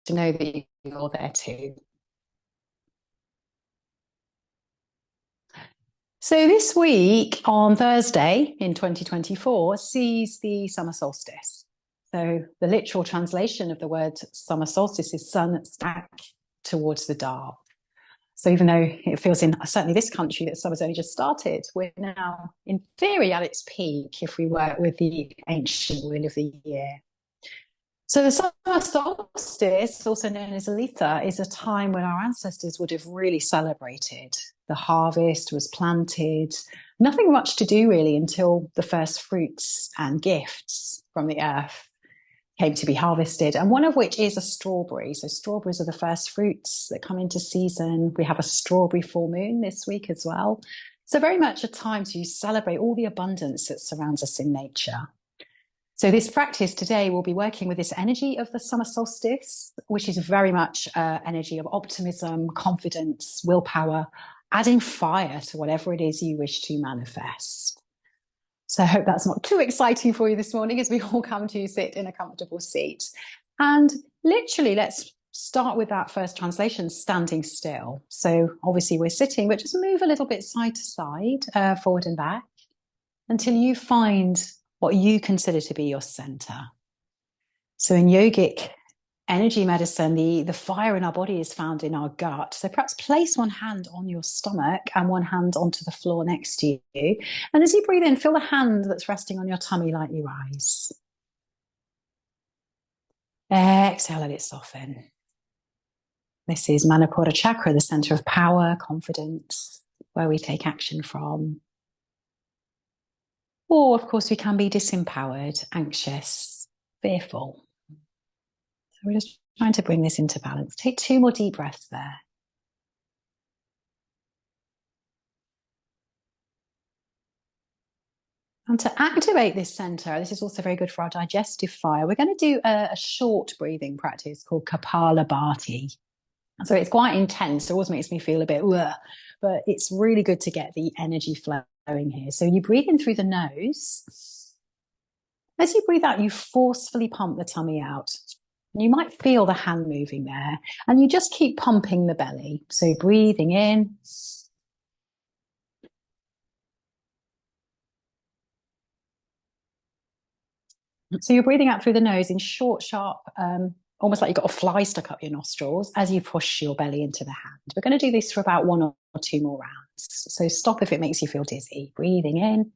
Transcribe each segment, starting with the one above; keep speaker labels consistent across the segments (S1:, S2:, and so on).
S1: to know that you're there too. So this week on Thursday in 2024 sees the summer solstice. So the literal translation of the word summer solstice is sun stack towards the dark. So even though it feels in certainly this country that summer's only just started, we're now in theory at its peak if we work with the ancient wheel of the year. So the summer solstice, also known as Letha, is a time when our ancestors would have really celebrated. The harvest was planted, nothing much to do really until the first fruits and gifts from the earth came to be harvested, and one of which is a strawberry. So strawberries are the first fruits that come into season. We have a strawberry full moon this week as well. So very much a time to celebrate all the abundance that surrounds us in nature. So this practice today will be working with this energy of the summer solstice, which is very much energy of optimism, confidence, willpower, adding fire to whatever it is you wish to manifest. So I hope that's not too exciting for you this morning as we all come to sit in a comfortable seat. And literally, let's start with that first translation, standing still. So obviously we're sitting, but just move a little bit side to side, forward and back, until you find what you consider to be your center. So in yogic energy medicine, the fire in our body is found in our gut. So perhaps place one hand on your stomach and one hand onto the floor next to you. And as you breathe in, feel the hand that's resting on your tummy lightly rise. Exhale, let it soften. This is Manipura chakra, the center of power, confidence, where we take action from. Or, of course, we can be disempowered, anxious, fearful. So we're just trying to bring this into balance. Take 2 more deep breaths there. And to activate this center, this is also very good for our digestive fire, we're going to do a short breathing practice called Kapalabhati. So it's quite intense. It always makes me feel a bit, but it's really good to get the energy flowing here. So you breathe in through the nose. As you breathe out, you forcefully pump the tummy out. You might feel the hand moving there, and you just keep pumping the belly. So breathing in. So you're breathing out through the nose in short, sharp, almost like you've got a fly stuck up your nostrils as you push your belly into the hand. We're going to do this for about 1 or 2 more rounds. So stop if it makes you feel dizzy. Breathing in.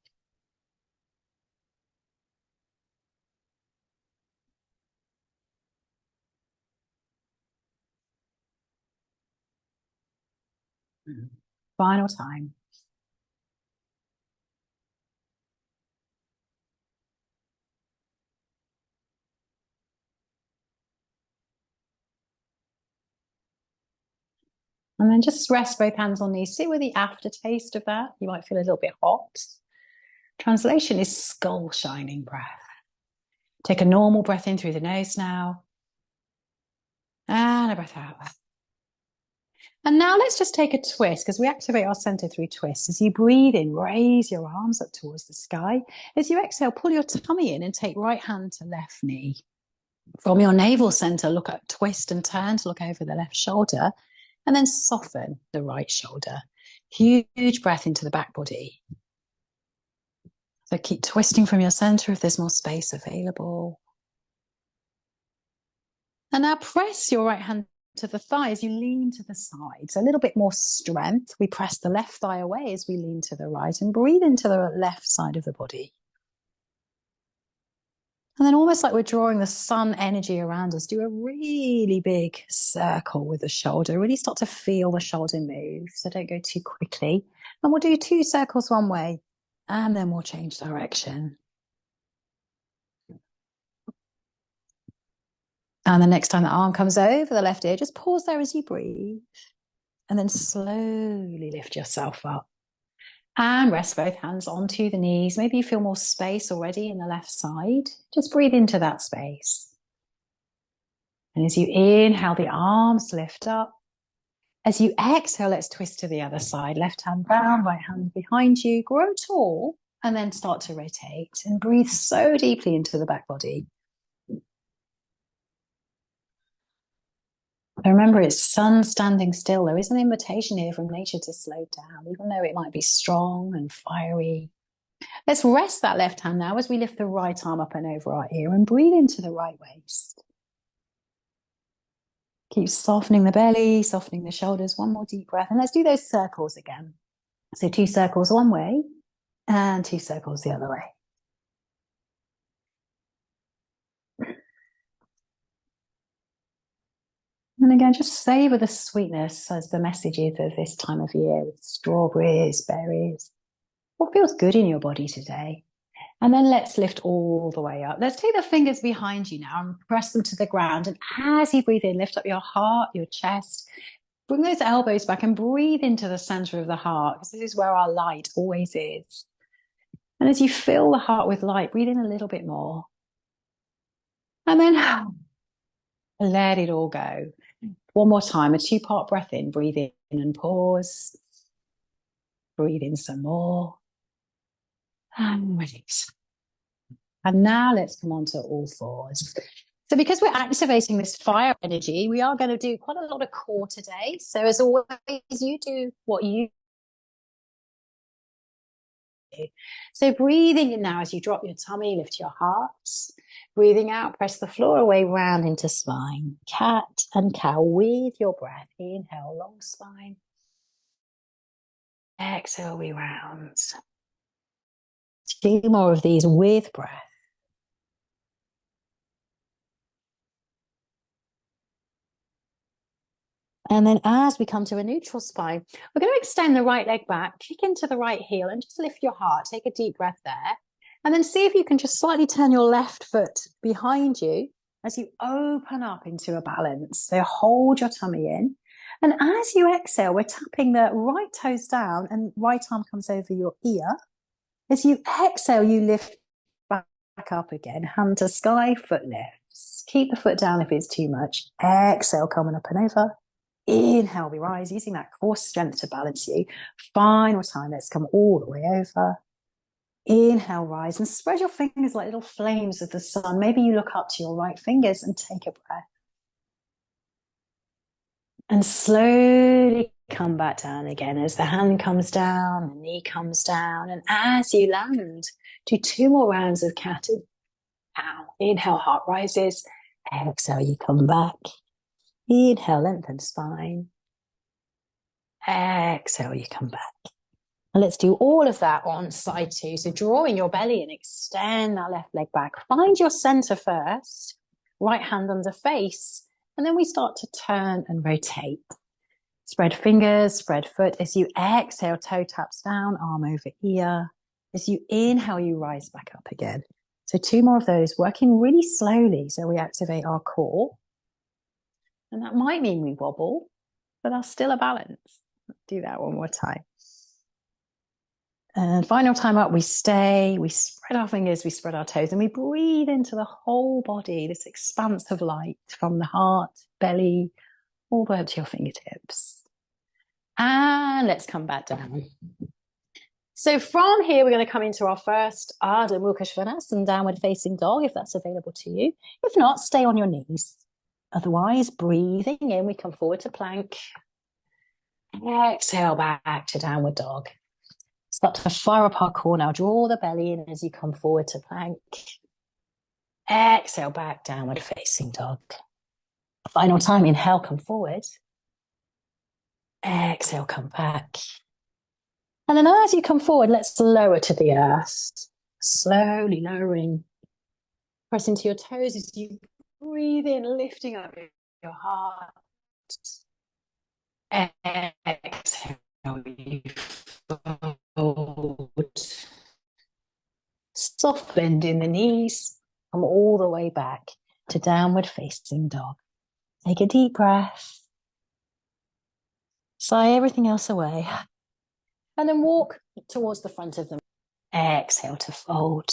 S1: Final time. And then just rest both hands on knees. Sit with the aftertaste of that. You might feel a little bit hot. Translation is skull shining breath. Take a normal breath in through the nose now. And a breath out. And now let's just take a twist, because we activate our center through twists. As you breathe in, raise your arms up towards the sky. As you exhale, pull your tummy in and take right hand to left knee. From your navel center, look at twist and turn to look over the left shoulder, and then soften the right shoulder. Huge breath into the back body. So keep twisting from your center if there's more space available. And now press your right hand to the thigh as you lean to the side. So a little bit more strength. We press the left thigh away as we lean to the right and breathe into the left side of the body. And then almost like we're drawing the sun energy around us, do a really big circle with the shoulder. Really start to feel the shoulder move. So don't go too quickly. And we'll do 2 circles one way and then we'll change direction. And the next time the arm comes over the left ear, just pause there as you breathe. And then slowly lift yourself up. And rest both hands onto the knees. Maybe you feel more space already in the left side. Just breathe into that space. And as you inhale, the arms lift up. As you exhale, let's twist to the other side. Left hand down, right hand behind you. Grow tall and then start to rotate. And breathe so deeply into the back body. But remember, it's sun standing still. There is an invitation here from nature to slow down, even though it might be strong and fiery. Let's rest that left hand now as we lift the right arm up and over our ear and breathe into the right waist. Keep softening the belly, softening the shoulders. One more deep breath. And let's do those circles again. So 2 circles one way and 2 circles the other way. And again, just savor the sweetness as the message is of this time of year with strawberries, berries. What feels good in your body today? And then let's lift all the way up. Let's take the fingers behind you now and press them to the ground. And as you breathe in, lift up your heart, your chest. Bring those elbows back and breathe into the center of the heart, because this is where our light always is. And as you fill the heart with light, breathe in a little bit more. And then let it all go. One more time, a 2-part breath in. Breathe in and pause. Breathe in some more. And release. And now let's come on to all fours. So because we're activating this fire energy, we are going to do quite a lot of core today. So as always, you do what you do. So breathing in now as you drop your tummy, lift your heart. Breathing out, press the floor away, round into spine. Cat and cow with your breath. Inhale, long spine. Exhale, we round. 2 more of these with breath. And then as we come to a neutral spine, we're going to extend the right leg back, kick into the right heel and just lift your heart. Take a deep breath there. And then see if you can just slightly turn your left foot behind you as you open up into a balance. So hold your tummy in. And as you exhale, we're tapping the right toes down and right arm comes over your ear. As you exhale, you lift back up again. Hand to sky, foot lifts. Keep the foot down if it's too much. Exhale, coming up and over. Inhale, we rise, using that core strength to balance you. Final time, let's come all the way over. Inhale, rise, and spread your fingers like little flames of the sun. Maybe you look up to your right fingers and take a breath. And slowly come back down again as the hand comes down, the knee comes down. And as you land, do 2 more rounds of cat and cow. Inhale, heart rises. Exhale, you come back. Inhale, lengthen spine. Exhale, you come back. And let's do all of that on side 2. So drawing your belly and extend that left leg back. Find your center first. Right hand under face. And then we start to turn and rotate. Spread fingers, spread foot. As you exhale, toe taps down, arm over ear. As you inhale, you rise back up again. So 2 more of those, working really slowly so we activate our core. And that might mean we wobble, but that's still a balance. Let's do that one more time. And final time up, we stay, we spread our fingers, we spread our toes, and we breathe into the whole body, this expanse of light from the heart, belly, all the way up to your fingertips. And let's come back down. So from here, we're going to come into our first Ardha Mukha Svanasana, downward facing dog, if that's available to you. If not, stay on your knees. Otherwise, breathing in, we come forward to plank. Exhale back to downward dog. Start to fire up our core now. Draw the belly in as you come forward to plank. Exhale back, downward facing dog. Final time, inhale, come forward. Exhale, come back. And then as you come forward, let's lower to the earth. Slowly lowering. Press into your toes as you breathe in, lifting up your heart. Exhale, you fold. Soft bend in the knees. Come all the way back to downward facing dog. Take a deep breath. Sigh everything else away. And then walk towards the front of them. Exhale to fold.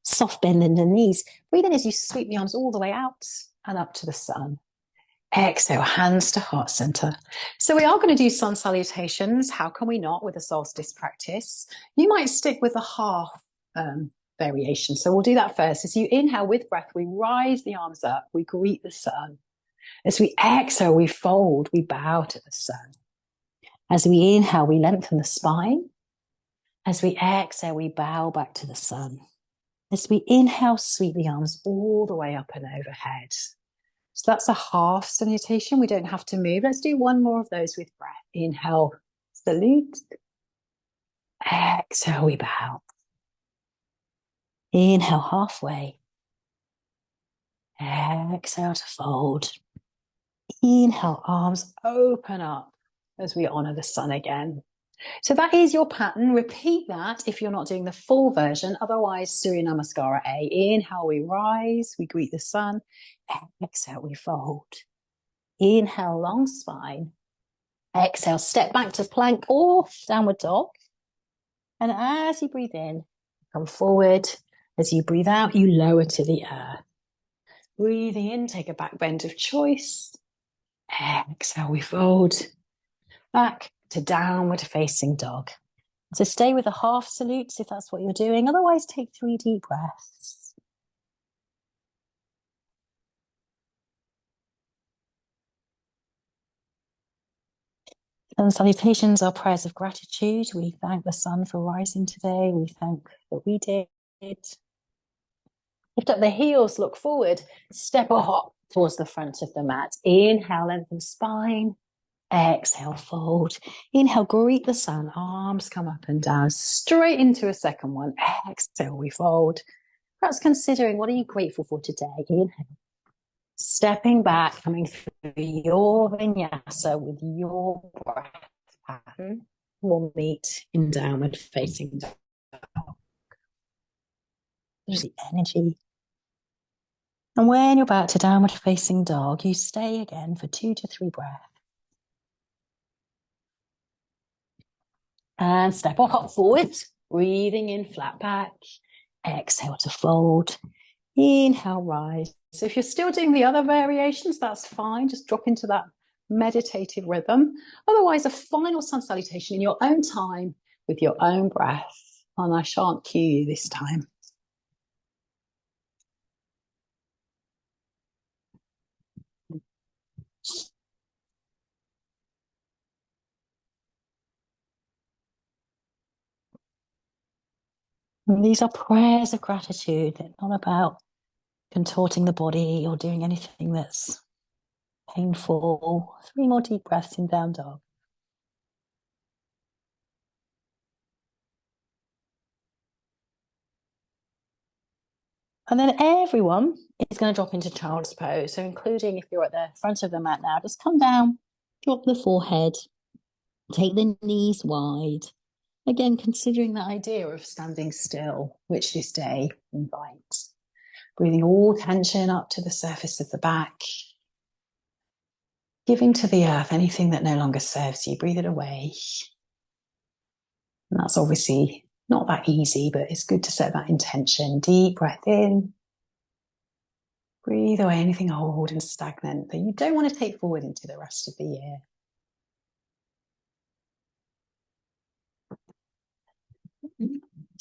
S1: Soft bend in the knees. Breathe in as you sweep the arms all the way out and up to the sun. Exhale, hands to heart center. So we are going to do sun salutations. How can we not with a solstice practice? You might stick with the half variation. So we'll do that first. As you inhale with breath, we rise the arms up. We greet the sun. As we exhale, we fold, we bow to the sun. As we inhale, we lengthen the spine. As we exhale, we bow back to the sun. As we inhale, sweep the arms all the way up and overhead. So that's a half salutation. We don't have to move. Let's do one more of those with breath. Inhale, salute. Exhale, we bow. Inhale, halfway. Exhale to fold. Inhale, arms open up as we honor the sun again. So that is your pattern. Repeat that if you're not doing the full version. Otherwise, Surya Namaskara A. Inhale, we rise, we greet the sun. Exhale, we fold. Inhale, long spine. Exhale, step back to plank or downward dog. And as you breathe in, come forward. As you breathe out, you lower to the earth. Breathing in, take a back bend of choice. Exhale, we fold. Back to downward facing dog. So stay with the half salutes if that's what you're doing. Otherwise, take 3 deep breaths. And salutations are prayers of gratitude. We thank the sun for rising today. We thank that we did. Lift up the heels, look forward, step or hop towards the front of the mat. Inhale, lengthen spine. Exhale, fold. Inhale, greet the sun. Arms come up and down, straight into a second one. Exhale, we fold. Perhaps considering, what are you grateful for today? Inhale. Stepping back, coming through your vinyasa with your breath pattern. We'll meet in downward facing dog. There's the energy. And when you're back to downward facing dog, you stay again for 2 to 3 breaths. And step or hop forward, breathing in, flat back. Exhale to fold. Inhale, rise. So if you're still doing the other variations, that's fine. Just drop into that meditative rhythm. Otherwise, a final sun salutation in your own time with your own breath. And I shan't cue you this time. And these are prayers of gratitude. They're not about contorting the body or doing anything that's painful. 3 more deep breaths in down dog. And then everyone is going to drop into child's pose. So including if you're at the front of the mat now, just come down, drop the forehead, take the knees wide. Again, considering that idea of standing still, which this day invites. Breathing all tension up to the surface of the back. Giving to the earth anything that no longer serves you. Breathe it away. And that's obviously not that easy, but it's good to set that intention. Deep breath in. Breathe away anything old and stagnant that you don't want to take forward into the rest of the year.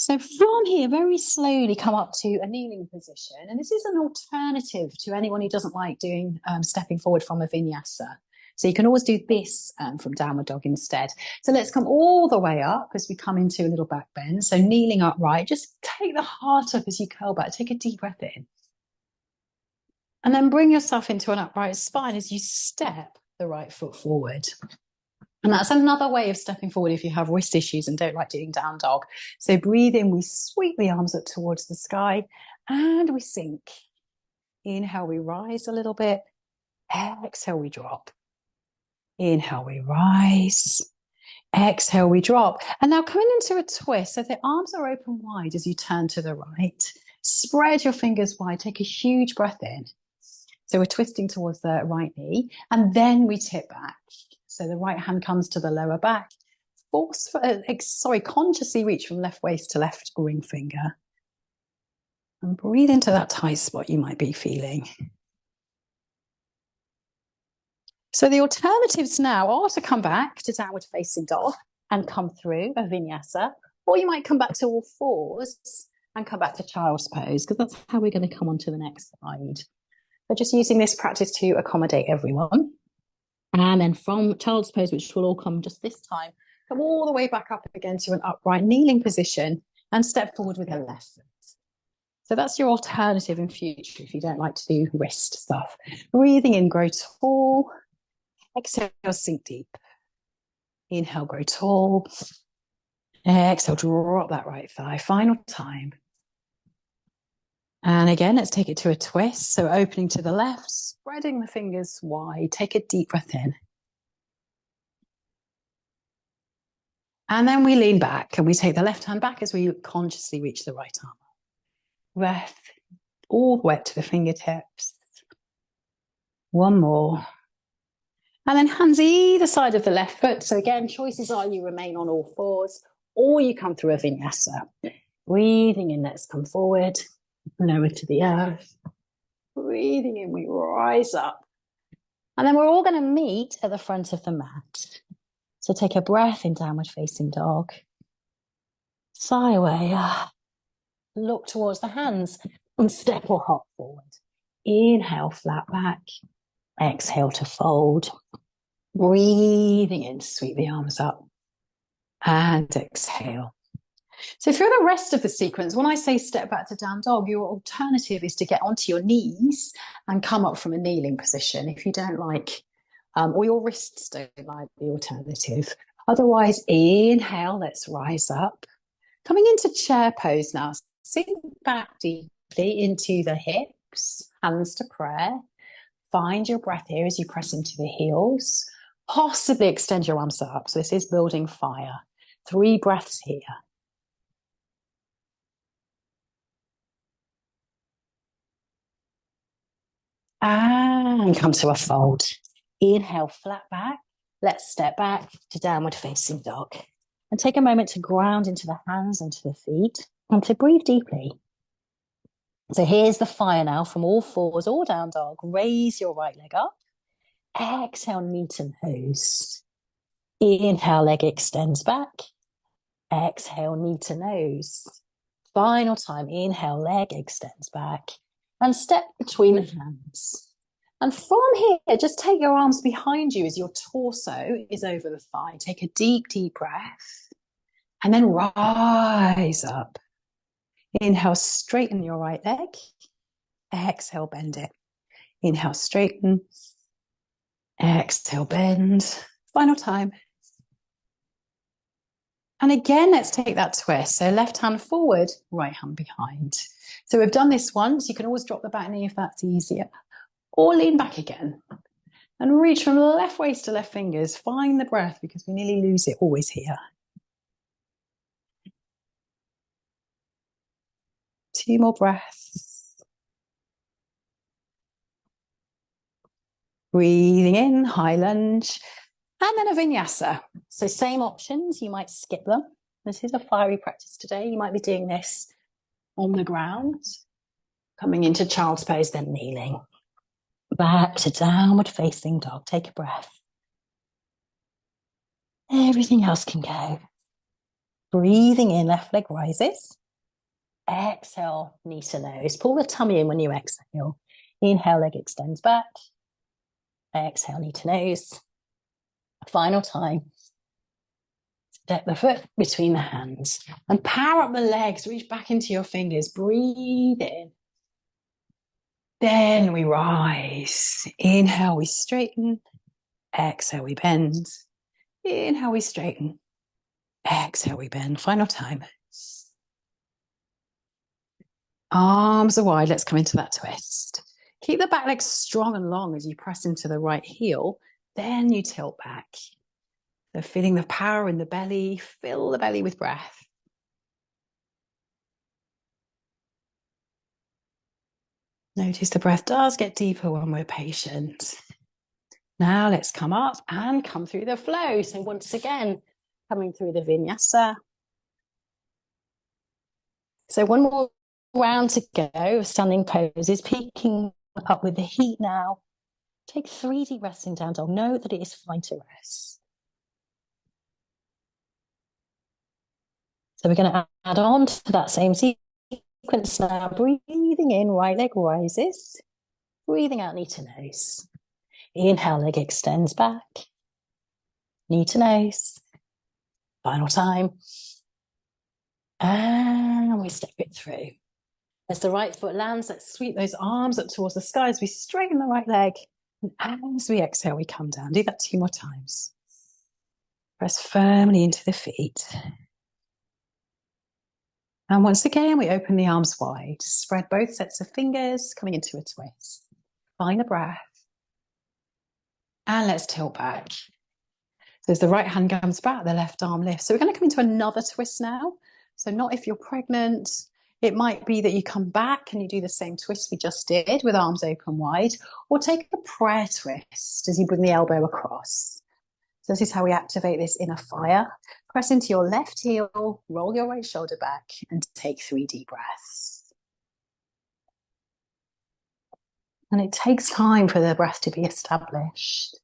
S1: So from here, very slowly come up to a kneeling position. And this is an alternative to anyone who doesn't like doing stepping forward from a vinyasa. So you can always do this from downward dog instead. So let's come all the way up as we come into a little back bend. So kneeling upright, just take the heart up as you curl back. Take a deep breath in. And then bring yourself into an upright spine as you step the right foot forward. And that's another way of stepping forward if you have wrist issues and don't like doing down dog. So breathe in, we sweep the arms up towards the sky and we sink. Inhale, we rise a little bit. Exhale, we drop. Inhale, we rise. Exhale, we drop. And now coming into a twist. So the arms are open wide as you turn to the right. Spread your fingers wide. Take a huge breath in. So we're twisting towards the right knee. And then we tip back. So the right hand comes to the lower back. Consciously reach from left waist to left ring finger. And breathe into that tight spot you might be feeling. So the alternatives now are to come back to downward facing dog and come through a vinyasa, or you might come back to all fours and come back to child's pose, because that's how we're going to come on to the next slide. But just using this practice to accommodate everyone. And then from child's pose, which will all come just this time, come all the way back up again to an upright kneeling position and step forward with the left foot. So that's your alternative in future if you don't like to do wrist stuff. Breathing in, grow tall. Exhale, sink deep. Inhale, grow tall. Exhale, drop that right thigh. Final time. And again, let's take it to a twist. So opening to the left, spreading the fingers wide. Take a deep breath in. And then we lean back and we take the left hand back as we consciously reach the right arm. Breath all the way to the fingertips. One more. And then hands either side of the left foot. So again, choices are you remain on all fours or you come through a vinyasa. Breathing in, let's come forward, lower to the earth. Breathing in, we rise up. And then we're all going to meet at the front of the mat. So take a breath in downward facing dog. Sigh away. Look towards the hands and step or hop forward. Inhale, flat back. Exhale to fold. Breathing in, sweep the arms up. And exhale. So through the rest of the sequence, when I say step back to down dog, your alternative is to get onto your knees and come up from a kneeling position if you don't like, or your wrists don't like the alternative. Otherwise, inhale, let's rise up. Coming into chair pose now, sink back deeply into the hips, hands to prayer. Find your breath here as you press into the heels. Possibly extend your arms up. So this is building fire. 3 breaths here. And come to a fold. Inhale, flat back. Let's step back to downward facing dog. And take a moment to ground into the hands and to the feet and to breathe deeply. So here's the fire now from all fours, all down dog. Raise your right leg up. Exhale, knee to nose. Inhale, leg extends back. Exhale, knee to nose. Final time, inhale, leg extends back. And step between the hands. And from here, just take your arms behind you as your torso is over the thigh. Take a deep, deep breath. And then rise up. Inhale, straighten your right leg. Exhale, bend it. Inhale, straighten. Exhale, bend. Final time. And again, let's take that twist. So left hand forward, right hand behind. So we've done this once. You can always drop the back knee if that's easier. Or lean back again. And reach from left waist to left fingers. Find the breath because we nearly lose it always here. 2 more breaths. Breathing in, high lunge. And then a vinyasa. So same options, you might skip them. This is a fiery practice today. You might be doing this on the ground. Coming into child's pose, then kneeling. Back to downward facing dog. Take a breath. Everything else can go. Breathing in, left leg rises. Exhale, knee to nose. Pull the tummy in when you exhale. Inhale, leg extends back. Exhale, knee to nose. Final time. Step the foot between the hands and power up the legs. Reach back into your fingers. Breathe in. Then we rise. Inhale, we straighten. Exhale, we bend. Inhale, we straighten. Exhale, we bend. Final time. Arms are wide. Let's come into that twist. Keep the back leg strong and long as you press into the right heel. Then you tilt back. So feeling the power in the belly. Fill the belly with breath. Notice the breath does get deeper when we're patient. Now let's come up and come through the flow. So once again, coming through the vinyasa. So one more round to go of standing poses, peaking up with the heat now. Take 3 deep breaths in down dog. Know that it is fine to rest. So we're going to add on to that same sequence now. Breathing in, right leg rises.
S2: Breathing out knee to nose. Inhale, leg extends back. Knee to nose. Final time. And we step it through. As the right foot lands, let's sweep those arms up towards the sky as we straighten the right leg. And as we exhale, we come down. Do that 2 more times. Press firmly into the feet. And once again, we open the arms wide. Spread both sets of fingers, coming into a twist. Find a breath. And let's tilt back. So as the right hand comes back, the left arm lifts. So we're going to come into another twist now. So not if you're pregnant. It might be that you come back and you do the same twist we just did with arms open wide, or take a prayer twist as you bring the elbow across. So this is how we activate this inner fire. Press into your left heel, roll your right shoulder back, and take 3 deep breaths. And it takes time for the breath to be established.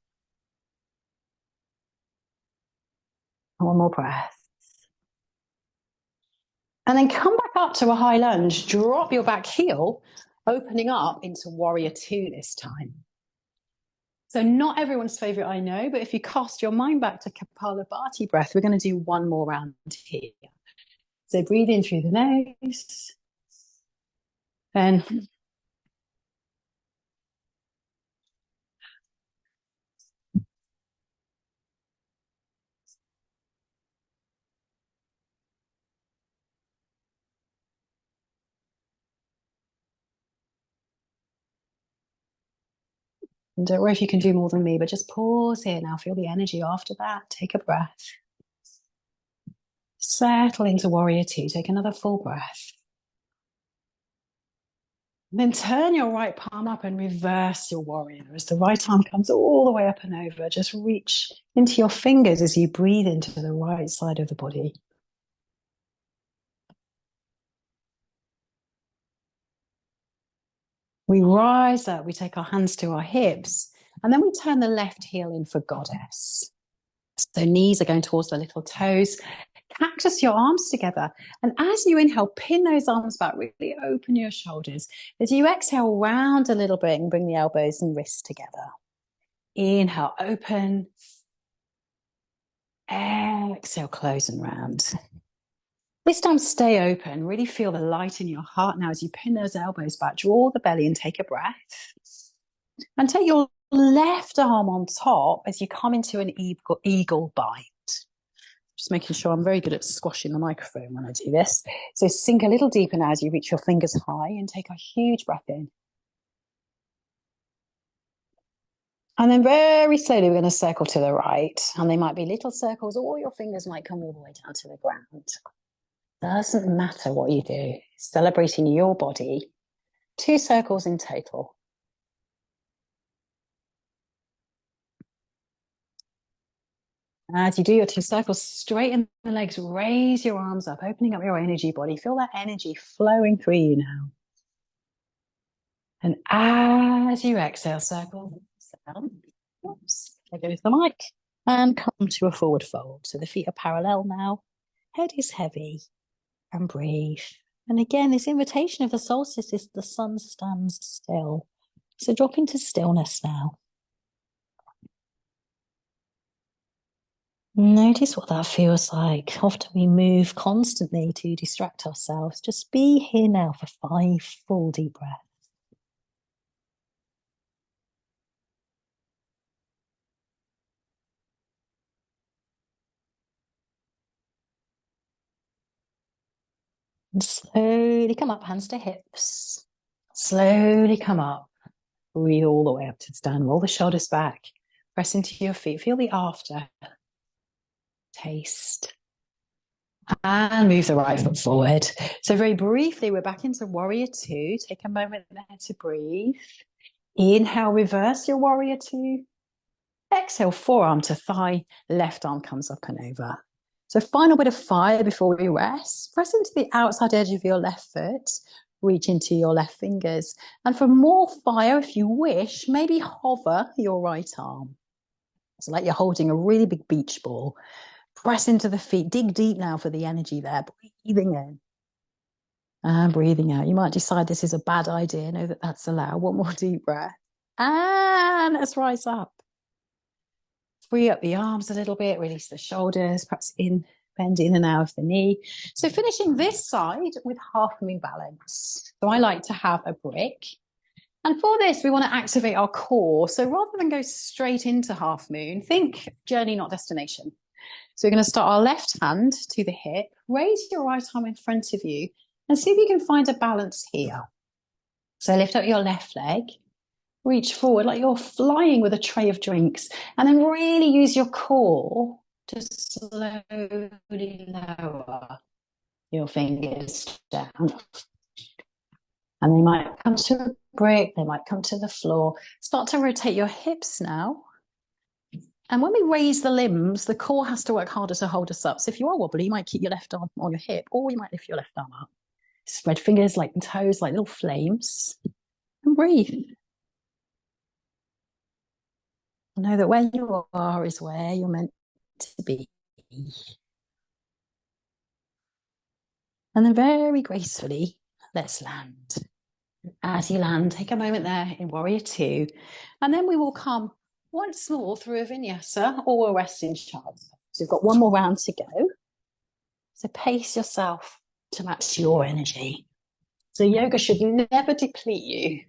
S2: One more breath. And then come back up to a high lunge. Drop your back heel, opening up into warrior 2 this time. So not everyone's favorite, I know, but if you cast your mind back to Kapalabhati breath, we're going to do 1 more round here. So breathe in through the nose. And don't worry if you can do more than me, but just pause here now. Feel the energy after that. Take a breath. Settle into warrior 2. Take another full breath. Then turn your right palm up and reverse your warrior. As the right arm comes all the way up and over, just reach into your fingers as you breathe into the right side of the body. We rise up, we take our hands to our hips, and then we turn the left heel in for goddess. So knees are going towards the little toes. Cactus your arms together. And as you inhale, pin those arms back, really open your shoulders. As you exhale, round a little bit and bring the elbows and wrists together. Inhale, open. Exhale, close and round. This time, stay open. Really feel the light in your heart now as you pin those elbows back. Draw the belly and take a breath. And take your left arm on top as you come into an eagle bind. Just making sure I'm very good at squashing the microphone when I do this. So sink a little deeper now as you reach your fingers high and take a huge breath in. And then very slowly, we're going to circle to the right. And they might be little circles, or your fingers might come all the way down to the ground. Doesn't matter what you do. Celebrating your body. 2 circles in total. As you do your 2 circles, straighten the legs, raise your arms up, opening up your energy body. Feel that energy flowing through you now. And as you exhale, circle down. Oops, there goes the mic. And come to a forward fold. So the feet are parallel now. Head is heavy. And breathe. And again, this invitation of the solstice is the sun stands still. So drop into stillness now. Notice what that feels like. Often we move constantly to distract ourselves. Just be here now for 5 full deep breaths. And slowly come up, hands to hips. Slowly come up. Breathe all the way up to stand. Roll the shoulders back. Press into your feet. Feel the after. Taste. And move the right foot forward. So very briefly, we're back into warrior 2. Take a moment there to breathe. Inhale, reverse your warrior 2. Exhale, forearm to thigh. Left arm comes up and over. So final bit of fire before we rest. Press into the outside edge of your left foot. Reach into your left fingers. And for more fire, if you wish, maybe hover your right arm. It's like you're holding a really big beach ball. Press into the feet. Dig deep now for the energy there. Breathing in. And breathing out. You might decide this is a bad idea. Know that that's allowed. One more deep breath. And let's rise up. Free up the arms a little bit, release the shoulders, perhaps bend in and out of the knee. So finishing this side with half moon balance. So I like to have a brick. And for this, we want to activate our core. So rather than go straight into half moon, think journey, not destination. So we're going to start our left hand to the hip, raise your right arm in front of you, and see if you can find a balance here. So lift up your left leg, reach forward like you're flying with a tray of drinks, and then really use your core to slowly lower your fingers down. And they might come to a brick, they might come to the floor. Start to rotate your hips now. And when we raise the limbs, the core has to work harder to hold us up. So if you are wobbly, you might keep your left arm on your hip, or you might lift your left arm up. Spread fingers like toes, like little flames, and breathe. Know that where you are is where you're meant to be. And then very gracefully, let's land. As you land, take a moment there in Warrior Two, and then we will come once more through a vinyasa, or we'll rest in child's pose. So we've got one more round to go. So pace yourself to match your energy. So yoga should never deplete you.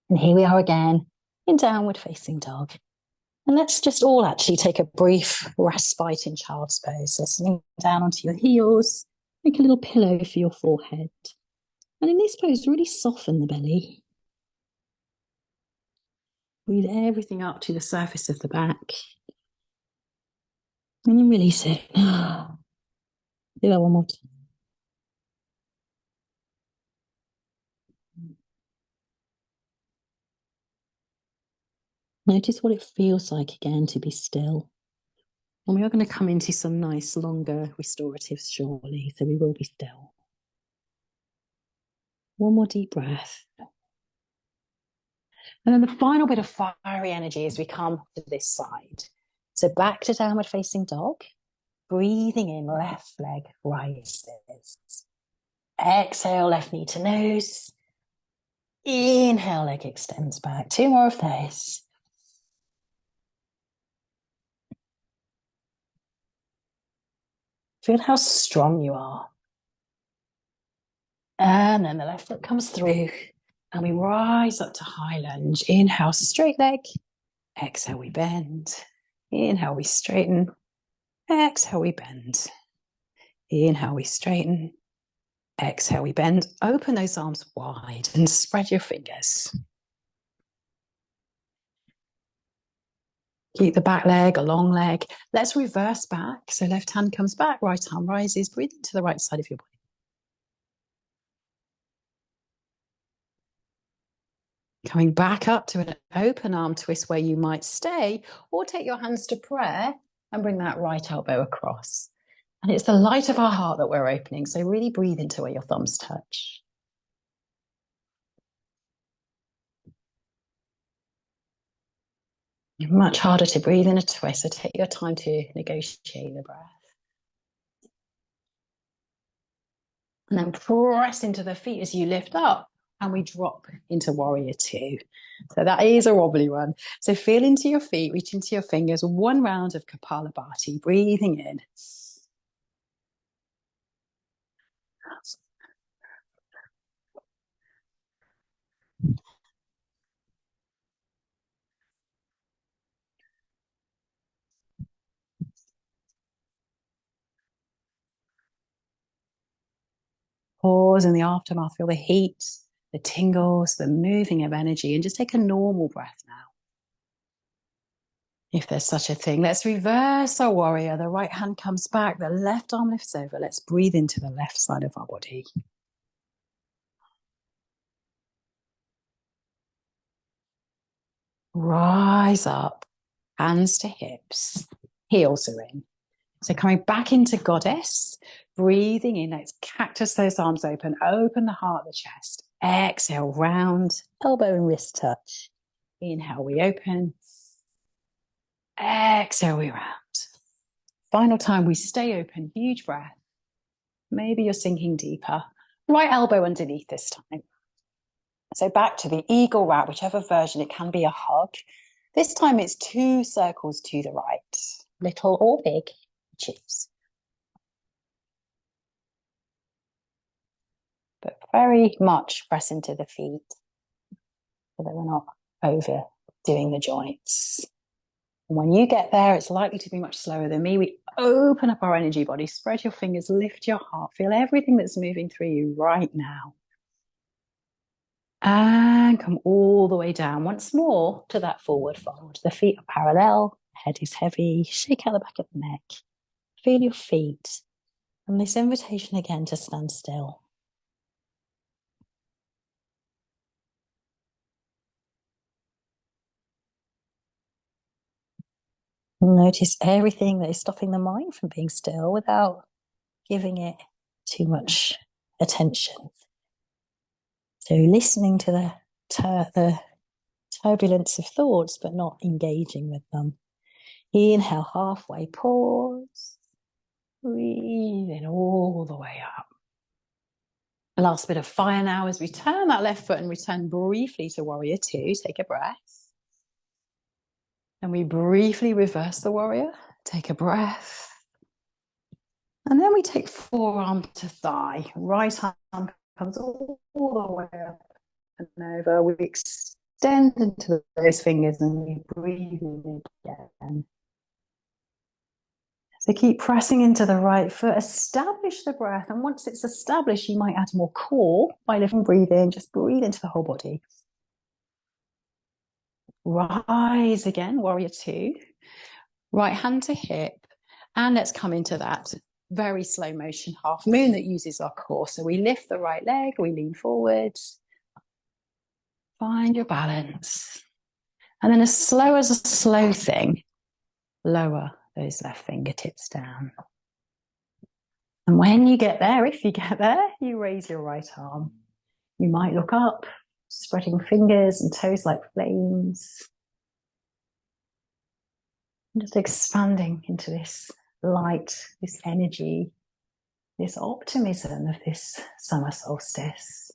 S2: And here we are again in downward facing dog. And let's just all actually take a brief respite in child's pose. So sitting down onto your heels, make a little pillow for your forehead. And in this pose, really soften the belly. Breathe everything up to the surface of the back. And then release it. Do that one more time. Notice what it feels like again to be still. And we are going to come into some nice, longer restoratives shortly, so we will be still. One more deep breath. And then the final bit of fiery energy as we come to this side. So back to downward facing dog. Breathing in, left leg rises. Exhale, left knee to nose. Inhale, leg extends back. Two more of those. Feel how strong you are. And then the left foot comes through. And we rise up to high lunge. Inhale, straight leg. Exhale, we bend. Inhale, we straighten. Exhale, we bend. Inhale, we straighten. Exhale, we bend. Open those arms wide and spread your fingers. Keep the back leg, a long leg. Let's reverse back. So left hand comes back, right arm rises. Breathe into the right side of your body. Coming back up to an open arm twist where you might stay, or take your hands to prayer and bring that right elbow across. And it's the light of our heart that we're opening. So really breathe into where your thumbs touch. Much harder to breathe in a twist, so take your time to negotiate the breath. And then press into the feet as you lift up, and we drop into Warrior Two. So that is a wobbly one. So feel into your feet, reach into your fingers, one round of Kapalabhati, breathing in. Pause in the aftermath, feel the heat, the tingles, the moving of energy, and just take a normal breath now. If there's such a thing, let's reverse our warrior. The right hand comes back, the left arm lifts over. Let's breathe into the left side of our body. Rise up, hands to hips, heels are in. So coming back into goddess, breathing in, let's cactus those arms open the heart, the chest. Exhale, round, elbow and wrist touch. Inhale, we open. Exhale, we round. Final time, we stay open, huge breath.
S1: Maybe you're sinking deeper. Right elbow underneath this time. So back to the eagle wrap, whichever version, it can be a hug. This time it's 2 circles to the right, little or big, choose. But very much press into the feet so that we're not overdoing the joints. And when you get there, it's likely to be much slower than me. We open up our energy body, spread your fingers, lift your heart, feel everything that's moving through you right now. And come all the way down once more to that forward fold. The feet are parallel, head is heavy, shake out the back of the neck. Feel your feet. And this invitation again to stand still. Notice everything that is stopping the mind from being still without giving it too much attention. So listening to the turbulence of thoughts, but not engaging with them. Inhale, halfway, pause. Breathe in all the way up. Last bit of fire now as we turn that left foot and return briefly to warrior 2. Take a breath. And we briefly reverse the warrior. Take a breath. And then we take forearm to thigh. Right arm comes all the way up and over. We extend into those fingers and we breathe in again. So keep pressing into the right foot, establish the breath. And once it's established, you might add more core by lifting, breathing, just breathe into the whole body. Rise again, warrior 2. Right hand to hip. And let's come into that very slow motion half moon that uses our core. So we lift the right leg, we lean forward. Find your balance. And then as slow as a slow thing, lower those left fingertips down. And when you get there, if you get there, you raise your right arm. You might look up, spreading fingers and toes like flames. And just expanding into this light, this energy, this optimism of this summer solstice.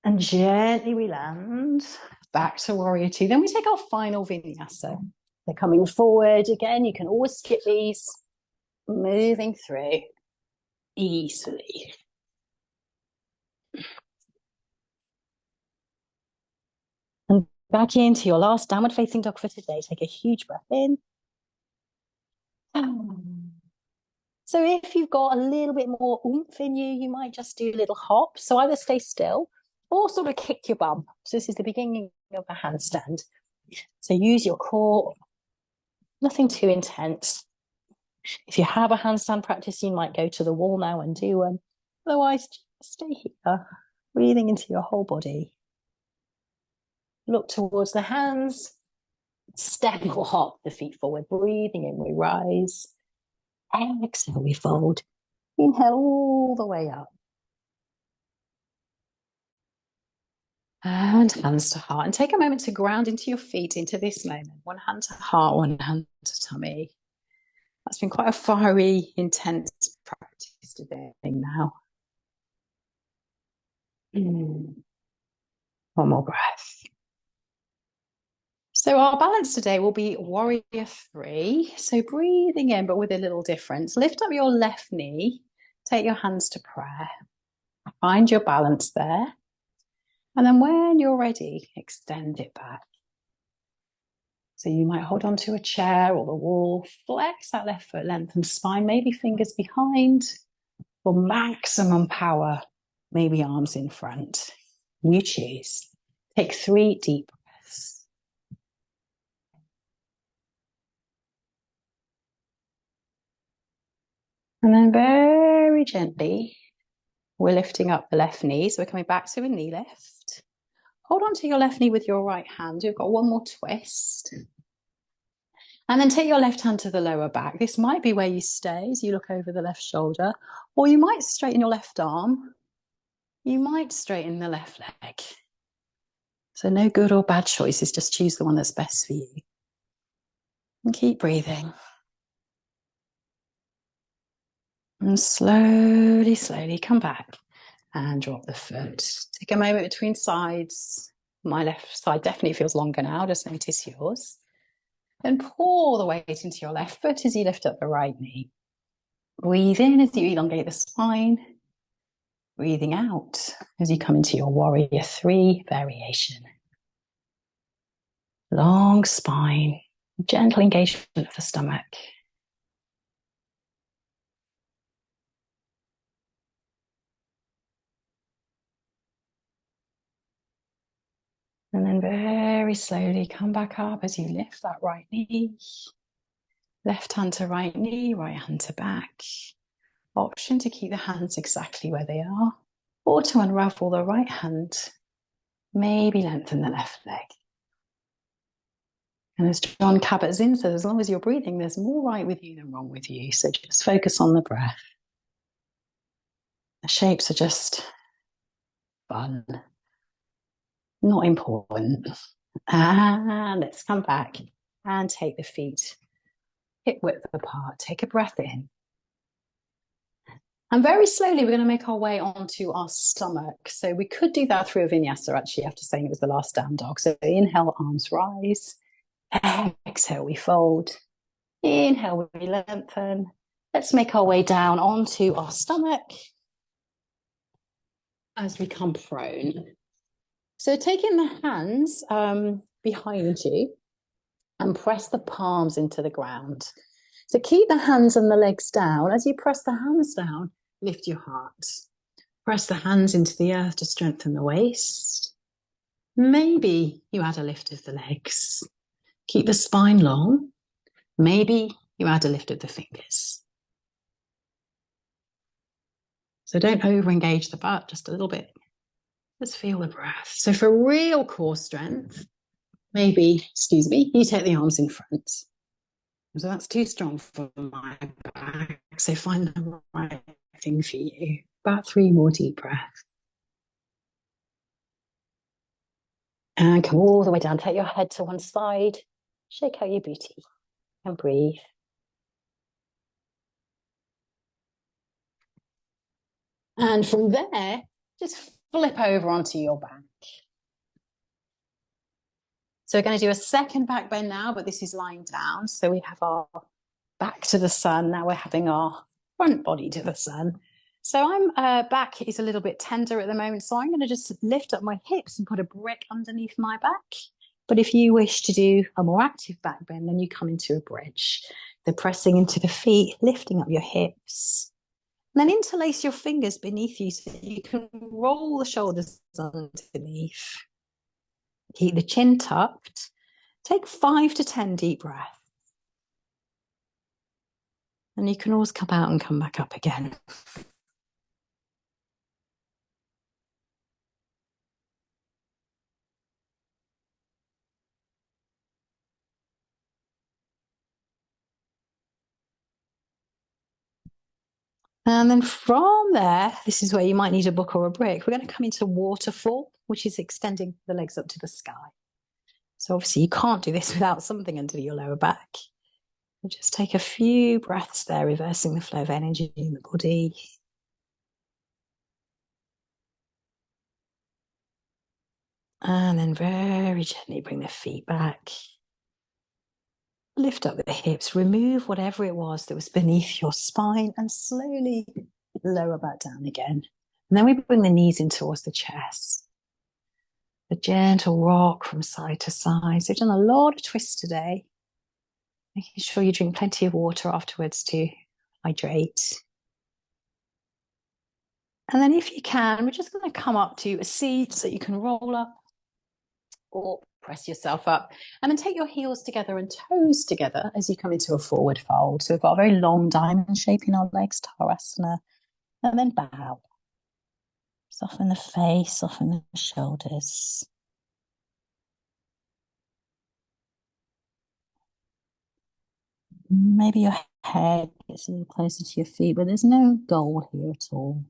S1: And gently we land back to warrior 2. Then we take our final vinyasa. They're coming forward again. You can always skip these. Moving through easily. And back into your last downward facing dog for today. Take a huge breath in. So if you've got a little bit more oomph in you, you might just do a little hop. So either stay still or sort of kick your bum. So this is the beginning of a handstand. So use your core, nothing too intense. If you have a handstand practice, you might go to the wall now and do one. Otherwise, just stay here, breathing into your whole body. Look towards the hands. Step or hop the feet forward. Breathing in, we rise. Exhale, we fold. Inhale all the way up. And hands to heart. And take a moment to ground into your feet into this moment. One hand to heart, one hand to tummy. That's been quite a fiery, intense practice today now. One more breath. So our balance today will be warrior 3. So breathing in, but with a little difference. Lift up your left knee. Take your hands to prayer. Find your balance there. And then when you're ready, extend it back. So you might hold on to a chair or the wall, flex that left foot, lengthen spine, maybe fingers behind. For maximum power, maybe arms in front. You choose. Take 3 deep breaths. And then very gently, we're lifting up the left knee. So we're coming back to a knee lift. Hold on to your left knee with your right hand. We've got one more twist. And then take your left hand to the lower back. This might be where you stay as you look over the left shoulder, or you might straighten your left arm. You might straighten the left leg. So no good or bad choices, just choose the one that's best for you. And keep breathing. And slowly, slowly come back and drop the foot. Take a moment between sides. My left side definitely feels longer now. Just notice yours. Then pour the weight into your left foot as you lift up the right knee. Breathe in as you elongate the spine. Breathing out as you come into your warrior 3 variation. Long spine, gentle engagement of the stomach. And then very slowly come back up as you lift that right knee. Left hand to right knee, right hand to back. Option to keep the hands exactly where they are, or to unravel the right hand, maybe lengthen the left leg. And as John Kabat-Zinn says, as long as you're breathing, there's more right with you than wrong with you. So just focus on the breath. The shapes are just fun, not important. And let's come back and take the feet hip width apart. Take a breath in. And very slowly, we're going to make our way onto our stomach. So we could do that through a vinyasa, actually, after saying it was the last down dog. So inhale, arms rise. Exhale, we fold. Inhale, we lengthen. Let's make our way down onto our stomach as we come prone. So taking the hands behind you and press the palms into the ground. So keep the hands and the legs down. As you press the hands down, lift your heart. Press the hands into the earth to strengthen the waist. Maybe you add a lift of the legs. Keep the spine long. Maybe you add a lift of the fingers. So don't over-engage the butt, just a little bit. Just feel the breath. So for real core strength, maybe, you take the arms in front. So that's too strong for my back. So find the right thing for you. About 3 more deep breaths. And come all the way down. Take your head to one side. Shake out your booty and breathe. And from there, just flip over onto your back. So we're going to do a second back bend now, but this is lying down. So we have our back to the sun. Now we're having our front body to the sun. So I'm back is a little bit tender at the moment. So I'm going to just lift up my hips and put a brick underneath my back. But if you wish to do a more active back bend, then you come into a bridge. So pressing into the feet, lifting up your hips. And then interlace your fingers beneath you so that you can roll the shoulders underneath. Keep the chin tucked. Take 5 to 10 deep breaths. And you can always come out and come back up again. And then from there, this is where you might need a book or a brick. We're going to come into waterfall, which is extending the legs up to the sky. So obviously you can't do this without something under your lower back. So just take a few breaths there, reversing the flow of energy in the body. And then very gently bring the feet back. Lift up the hips, remove whatever it was that was beneath your spine and slowly lower back down again. And then we bring the knees in towards the chest. A gentle rock from side to side. So we've done a lot of twists today. Making sure you drink plenty of water afterwards to hydrate. And then if you can, we're just going to come up to a seat so you can roll up or press yourself up. And then take your heels together and toes together as you come into a forward fold. So we've got a very long diamond shape in our legs, Tadasana. And then bow. Soften the face, soften the shoulders. Maybe your head gets a little closer to your feet, but there's no goal here at all.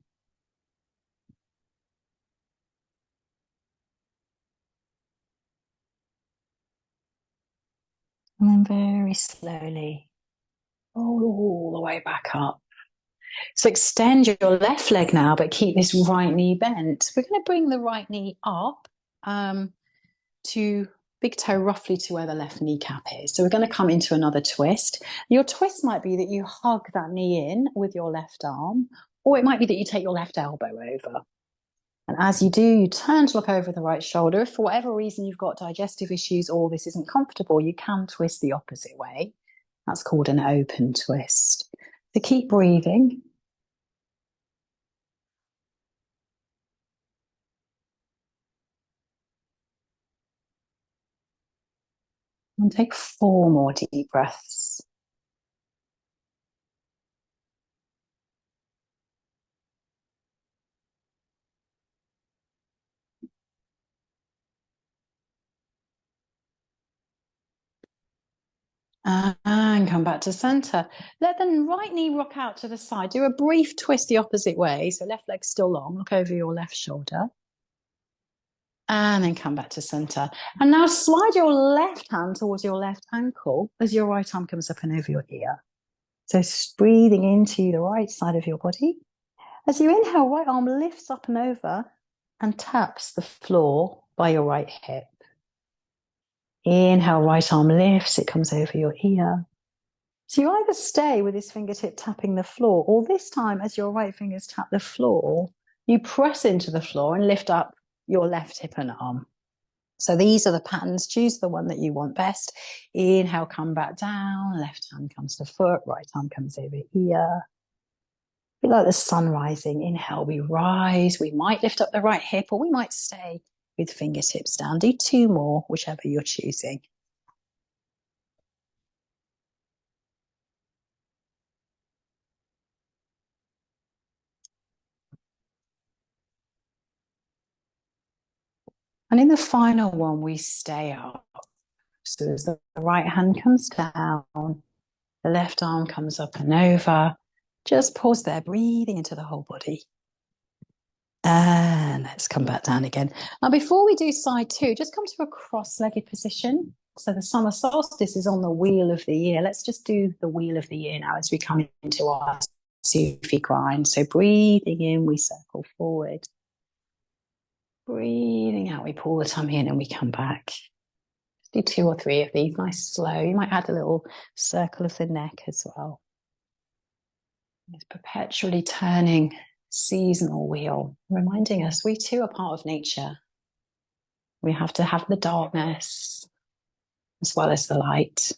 S1: And then very slowly roll all the way back up. So extend your left leg now, but keep this right knee bent. We're going to bring the right knee up to big toe roughly to where the left kneecap is. So we're going to come into another twist. Your twist might be that you hug that knee in with your left arm, or it might be that you take your left elbow over. And as you do, you turn to look over the right shoulder. If for whatever reason you've got digestive issues or this isn't comfortable, you can twist the opposite way. That's called an open twist. So keep breathing. And take 4 more deep breaths. And come back to center. Let the right knee rock out to the side. Do a brief twist the opposite way. So left leg still long. Look over your left shoulder. And then come back to center. And now slide your left hand towards your left ankle as your right arm comes up and over your ear. So breathing into the right side of your body. As you inhale, right arm lifts up and over and taps the floor by your right hip. Inhale, right arm lifts, it comes over your ear. So you either stay with this fingertip tapping the floor, or this time as your right fingers tap the floor, you press into the floor and lift up your left hip and arm. So these are the patterns. Choose the one that you want best. Inhale, come back down. Left hand comes to foot, right arm comes over ear. Feel like the sun rising. Inhale, we rise. We might lift up the right hip, or we might stay with fingertips down. Do 2 more, whichever you're choosing. And in the final one, we stay up. So as the right hand comes down, the left arm comes up and over. Just pause there, breathing into the whole body. And let's come back down again. Now, before we do side 2, just come to a cross-legged position. So the summer solstice is on the wheel of the year. Let's just do the wheel of the year now as we come into our Sufi grind. So breathing in, we circle forward. Breathing out, we pull the tummy in and we come back. Do 2 or 3 of these, nice slow. You might add a little circle of the neck as well. It's perpetually turning seasonal wheel, reminding us we too are part of nature. We have to have the darkness as well as the light.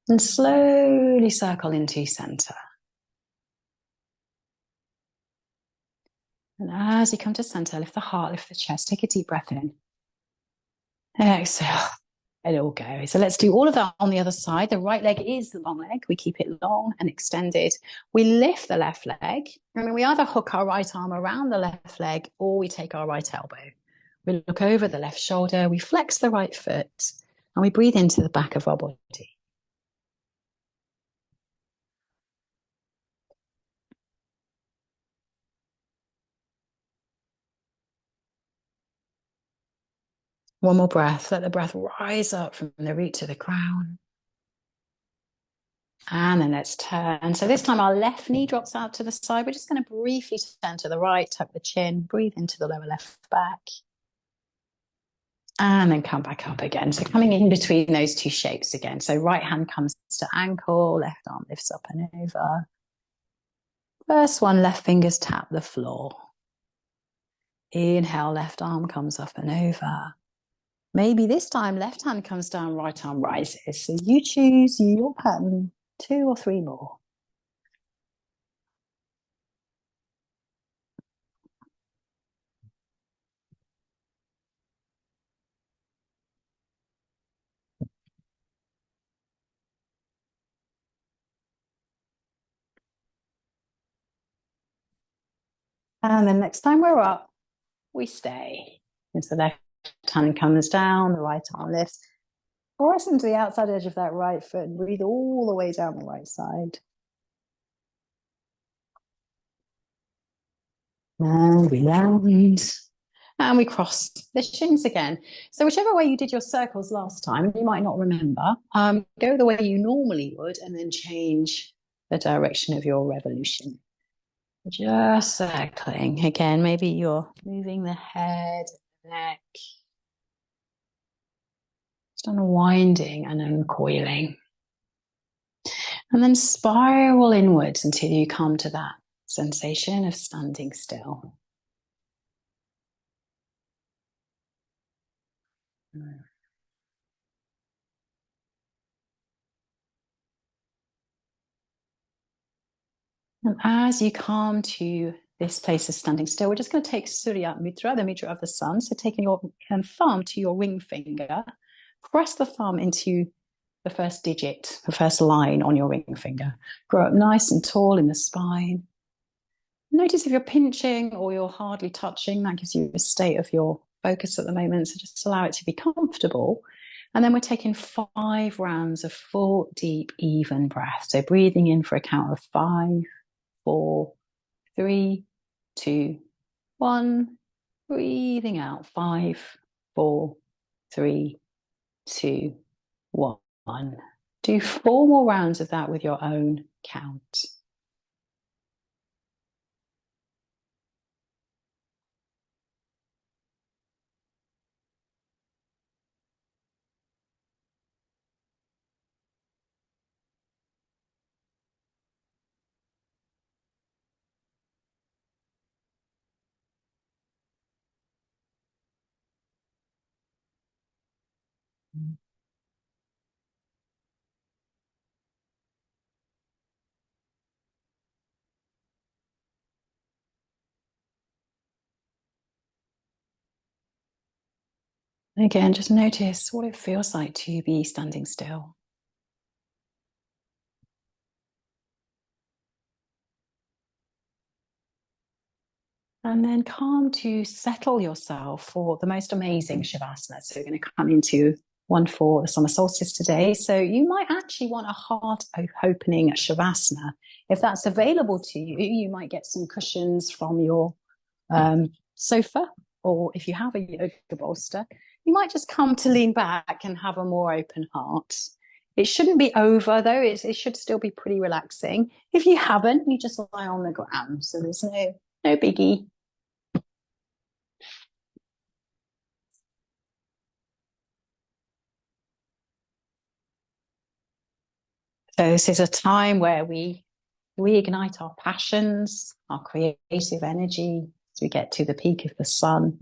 S1: And slowly circle into center. And as you come to center, lift the heart, lift the chest, take a deep breath in. And exhale. It all goes. So let's do all of that on the other side. The right leg is the long leg. We keep it long and extended. We lift the left leg. We either hook our right arm around the left leg or we take our right elbow. We look over the left shoulder. We flex the right foot and we breathe into the back of our body. One more breath. Let the breath rise up from the root to the crown. And then let's turn. So this time our left knee drops out to the side. We're just going to briefly turn to the right, tuck the chin, breathe into the lower left back. And then come back up again. So coming in between those 2 shapes again. So right hand comes to ankle, left arm lifts up and over. First one, left fingers tap the floor. Inhale, left arm comes up and over. Maybe this time left hand comes down, right arm rises. So you choose your pattern, 2 or 3 more. And then next time we're up, we stay. And so left hand comes down, the right arm lifts. Press into the outside edge of that right foot and breathe all the way down the right side. And we land. And we cross the shins again. So whichever way you did your circles last time, you might not remember, go the way you normally would and then change the direction of your revolution. Just circling. Again, maybe you're moving the head, neck, just unwinding and uncoiling. And then spiral inwards until you come to that sensation of standing still. And as you come to this place of standing still, we're just going to take Surya Mudra, the mudra of the sun. So taking your thumb to your ring finger, press the thumb into the first digit, the first line on your ring finger. Grow up nice and tall in the spine. Notice if you're pinching or you're hardly touching, that gives you a state of your focus at the moment. So just allow it to be comfortable. And then we're taking 5 rounds of full, deep, even breath. So breathing in for a count of 5, 4, 3, 2, 1. Breathing out 5, 4, 3, 2, 1. Do 4 more rounds of that with your own count. Again, just notice what it feels like to be standing still. And then come to settle yourself for the most amazing Shavasana. So we're going to come into one for the summer solstice today. So you might actually want a heart opening Shavasana. If that's available to you, you might get some cushions from your sofa, or if you have a yoga bolster, you might just come to lean back and have a more open heart. It shouldn't be over though, it should still be pretty relaxing. If you haven't, you just lie on the ground. So there's no biggie. So this is a time where we reignite our passions, our creative energy as we get to the peak of the sun.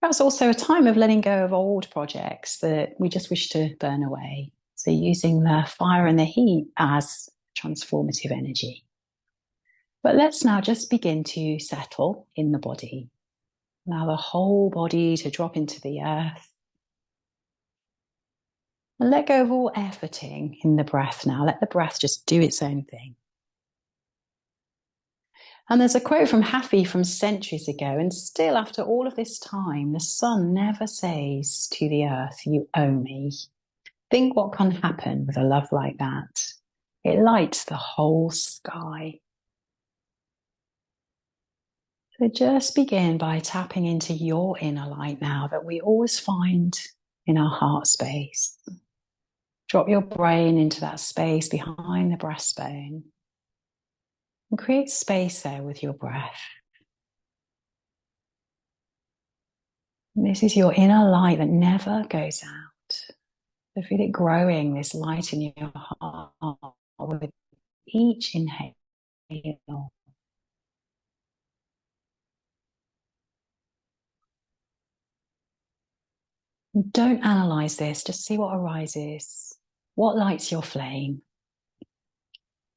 S1: That's also a time of letting go of old projects that we just wish to burn away. So using the fire and the heat as transformative energy. But let's now just begin to settle in the body. Allow the whole body to drop into the earth. And let go of all efforting in the breath now. Let the breath just do its own thing. And there's a quote from Hafi from centuries ago, and still after all of this time, the sun never says to the earth, "You owe me." Think what can happen with a love like that. It lights the whole sky. So just begin by tapping into your inner light now that we always find in our heart space. Drop your brain into that space behind the breastbone and create space there with your breath. And this is your inner light that never goes out. So feel it growing, this light in your heart with each inhale. Don't analyze this, just see what arises. What lights your flame?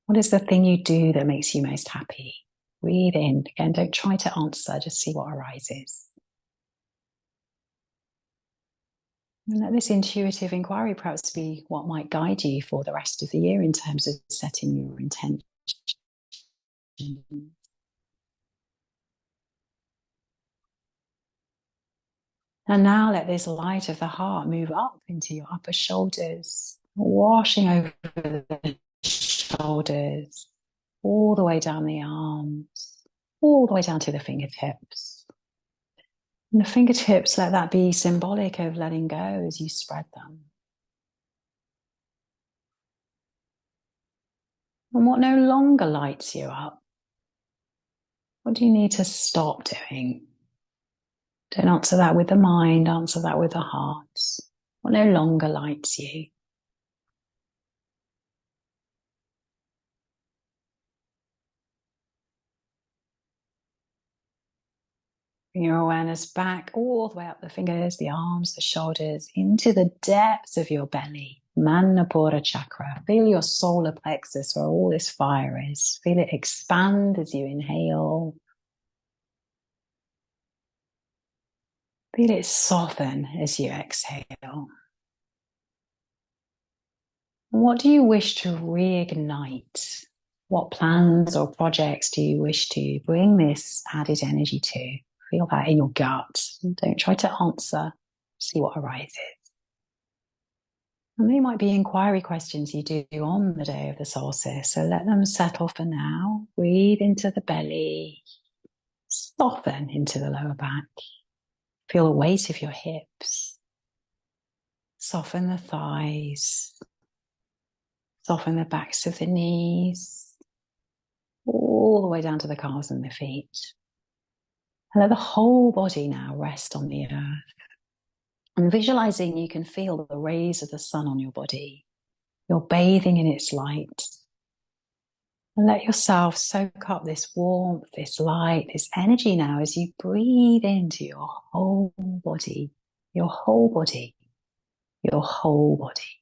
S1: What is the thing you do that makes you most happy? Breathe in. Again, don't try to answer, just see what arises. And let this intuitive inquiry perhaps be what might guide you for the rest of the year in terms of setting your intention. And now let this light of the heart move up into your upper shoulders, washing over the shoulders, all the way down the arms, all the way down to the fingertips. And the fingertips, let that be symbolic of letting go as you spread them. And what no longer lights you up? What do you need to stop doing? Don't answer that with the mind, answer that with the heart. What no longer lights you? Bring your awareness back all the way up the fingers, the arms, the shoulders, into the depths of your belly. Manipura chakra. Feel your solar plexus where all this fire is. Feel it expand as you inhale. Feel it soften as you exhale. What do you wish to reignite? What plans or projects do you wish to bring this added energy to? Feel that in your gut. Don't try to answer. See what arises. And they might be inquiry questions you do on the day of the solstice. So let them settle for now. Breathe into the belly. Soften into the lower back. Feel the weight of your hips. Soften the thighs. Soften the backs of the knees. All the way down to the calves and the feet. And let the whole body now rest on the earth. And visualizing, you can feel the rays of the sun on your body. You're bathing in its light. And let yourself soak up this warmth, this light, this energy now as you breathe into your whole body, your whole body, your whole body.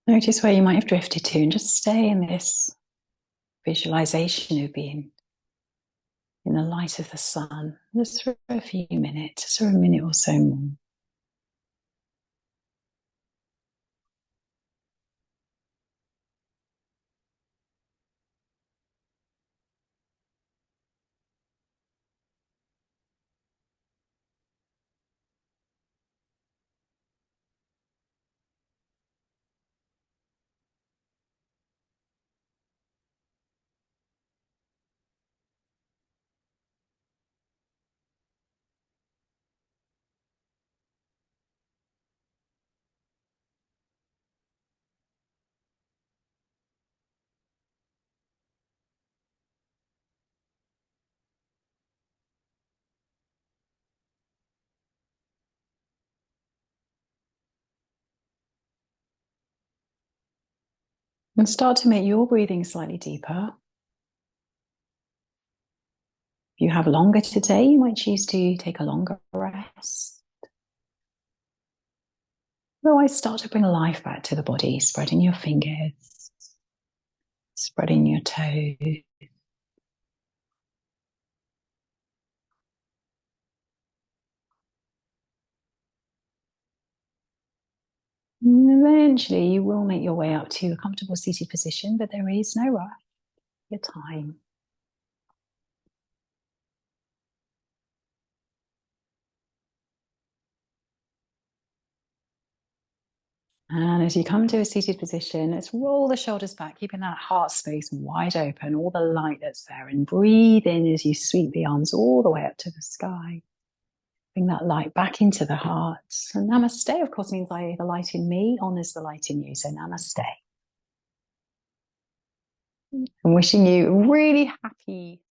S1: Notice where you might have drifted to and just stay in this visualization of being in the light of the sun, just for a few minutes, just for a minute or so more. And start to make your breathing slightly deeper. If you have longer today, you might choose to take a longer rest. Otherwise, start to bring life back to the body, spreading your fingers, spreading your toes. And eventually, you will make your way up to a comfortable seated position, but there is no rush. Your time. And as you come to a seated position, let's roll the shoulders back, keeping that heart space wide open, all the light that's there, and breathe in as you sweep the arms all the way up to the sky. Bring that light back into the heart. And namaste, of course, means the light in me honors the light in you. So namaste. I'm wishing you a really happy